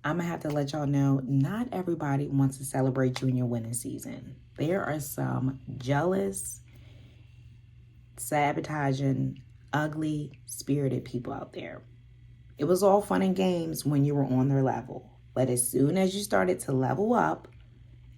I'm going to have to let y'all know, not everybody wants to celebrate you in your winning season. There are some jealous, sabotaging, ugly, spirited people out there. It was all fun and games when you were on their level. But as soon as you started to level up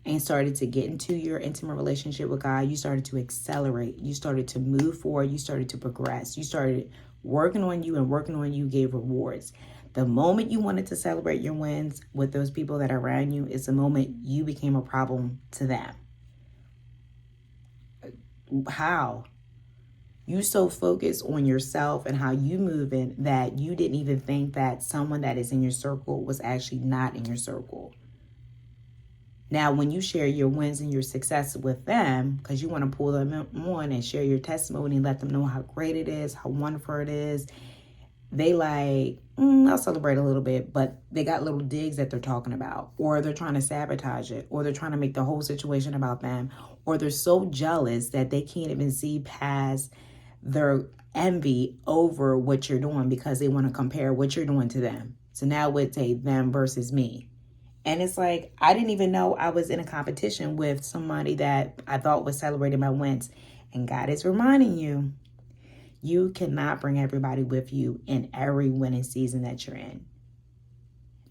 and started to get into your intimate relationship with God, you started to accelerate. You started to move forward. You started to progress. You started working on you, and working on you gave rewards. The moment you wanted to celebrate your wins with those people that are around you is the moment you became a problem to them. How? You so focused on yourself and how you moving that you didn't even think that someone that is in your circle was actually not in your circle. Now, when you share your wins and your success with them, because you want to pull them on and share your testimony and let them know how great it is, how wonderful it is, they like, I'll celebrate a little bit, but they got little digs that they're talking about, or they're trying to sabotage it, or they're trying to make the whole situation about them, or they're so jealous that they can't even see past their envy over what you're doing because they want to compare what you're doing to them. So now it's a them versus me. And it's like, I didn't even know I was in a competition with somebody that I thought was celebrating my wins. And God is reminding you, you cannot bring everybody with you in every winning season that you're in.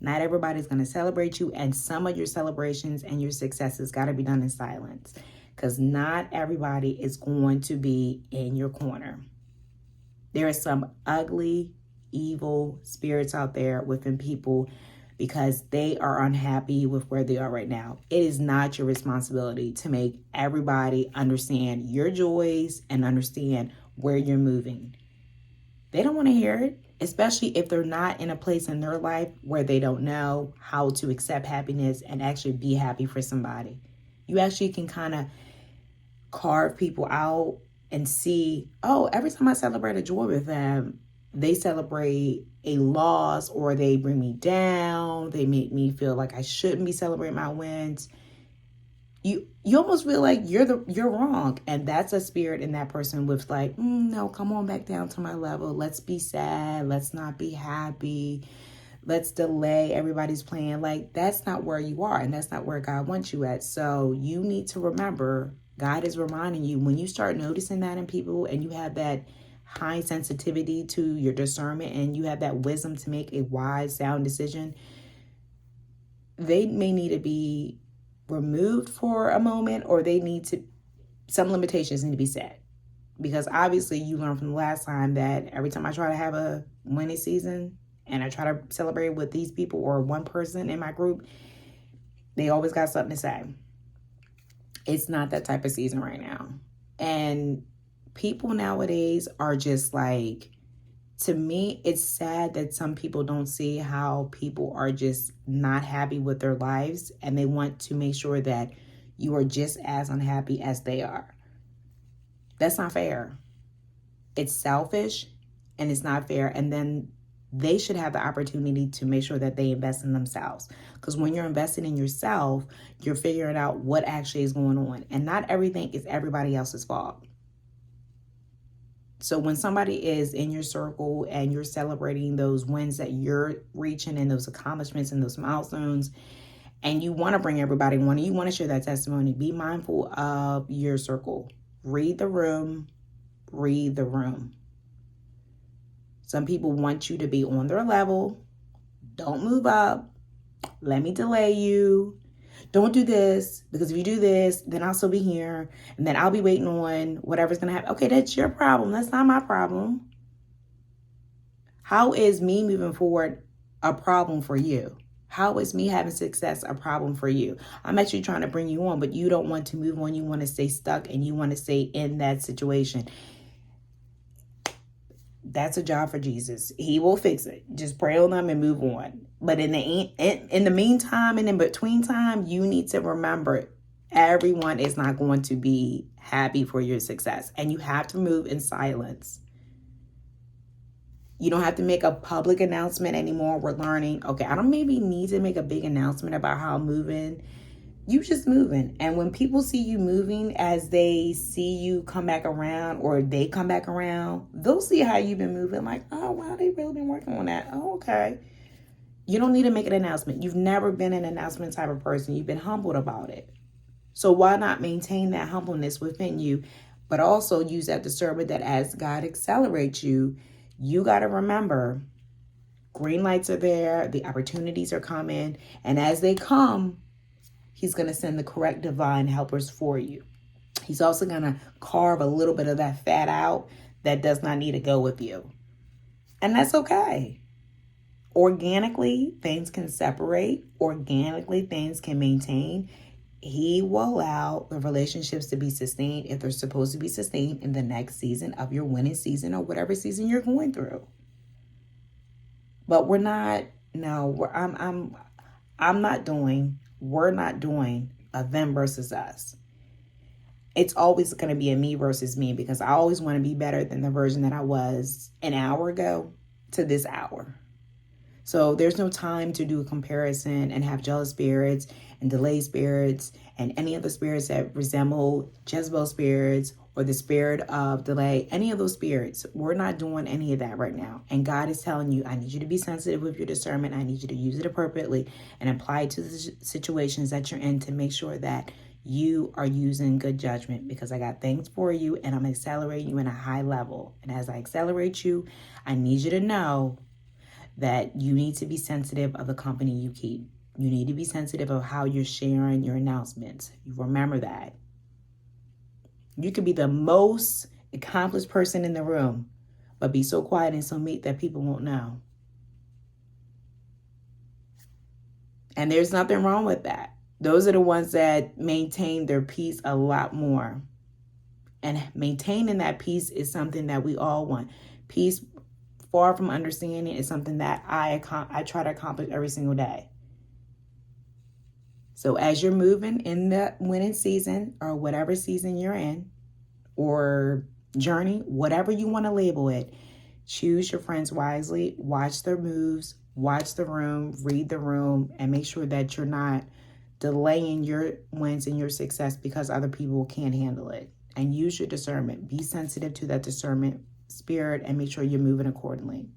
Not everybody's going to celebrate you. And some of your celebrations and your successes got to be done in silence. Because not everybody is going to be in your corner. There are some ugly, evil spirits out there within people because they are unhappy with where they are right now. It is not your responsibility to make everybody understand your joys and understand where you're moving. They don't want to hear it, especially if they're not in a place in their life where they don't know how to accept happiness and actually be happy for somebody. You actually can kind of carve people out and see, oh, every time I celebrate a joy with them, they celebrate a loss, or they bring me down. They make me feel like I shouldn't be celebrating my wins. You almost feel like you're wrong. And that's a spirit in that person with like, no, come on back down to my level. Let's be sad. Let's not be happy. Let's delay everybody's plan. Like, that's not where you are. And that's not where God wants you at. So you need to remember, God is reminding you, when you start noticing that in people and you have that high sensitivity to your discernment and you have that wisdom to make a wise, sound decision, they may need to be removed for a moment, or some limitations need to be set. Because obviously you learned from the last time that every time I try to have a winning season and I try to celebrate with these people or one person in my group, they always got something to say. It's not that type of season right now. And people nowadays are just like, to me, it's sad that some people don't see how people are just not happy with their lives, and they want to make sure that you are just as unhappy as they are. That's not fair. It's selfish and it's not fair. And then they should have the opportunity to make sure that they invest in themselves. Because when you're investing in yourself, you're figuring out what actually is going on. And not everything is everybody else's fault. So when somebody is in your circle and you're celebrating those wins that you're reaching and those accomplishments and those milestones, and you want to bring everybody on, you want to share that testimony, be mindful of your circle. Read the room. Read the room. Some people want you to be on their level. Don't move up. Let me delay you. Don't do this, because if you do this, then I'll still be here, and then I'll be waiting on whatever's going to happen. Okay, that's your problem. That's not my problem. How is me moving forward a problem for you? How is me having success a problem for you? I'm actually trying to bring you on, but you don't want to move on. You want to stay stuck and you want to stay in that situation. That's a job for Jesus. He will fix it. Just pray on them and move on. But in the meantime and in between time, you need to remember, everyone is not going to be happy for your success. And you have to move in silence. You don't have to make a public announcement anymore. We're learning, okay, I don't maybe need to make a big announcement about how I'm moving. You just moving. And when people see you moving, as they see you come back around, or they come back around, they'll see how you've been moving. Like, oh, wow, they've really been working on that. Oh, okay. You don't need to make an announcement. You've never been an announcement type of person. You've been humbled about it. So why not maintain that humbleness within you, but also use that discernment that as God accelerates you, you got to remember green lights are there, the opportunities are coming, and as they come, he's going to send the correct divine helpers for you. He's also going to carve a little bit of that fat out that does not need to go with you. And that's okay. Organically, things can separate. Organically, things can maintain. He will allow the relationships to be sustained if they're supposed to be sustained in the next season of your winning season or whatever season you're going through. But we're not doing a them versus us. It's always going to be a me versus me, because I always want to be better than the version that I was an hour ago to this hour. So there's no time to do a comparison and have jealous spirits and delayed spirits and any other spirits that resemble Jezebel spirits or the spirit of delay, any of those spirits. We're not doing any of that right now. And God is telling you, I need you to be sensitive with your discernment. I need you to use it appropriately and apply it to the situations that you're in to make sure that you are using good judgment, because I got things for you and I'm accelerating you in a high level. And as I accelerate you, I need you to know that you need to be sensitive of the company you keep. You need to be sensitive of how you're sharing your announcements. You remember that. You could be the most accomplished person in the room, but be so quiet and so meek that people won't know. And there's nothing wrong with that. Those are the ones that maintain their peace a lot more. And maintaining that peace is something that we all want. Peace, far from understanding, is something that I try to accomplish every single day. So as you're moving in the winning season or whatever season you're in, or journey, whatever you want to label it, choose your friends wisely, watch their moves, watch the room, read the room, and make sure that you're not delaying your wins and your success because other people can't handle it. And use your discernment. Be sensitive to that discernment spirit and make sure you're moving accordingly.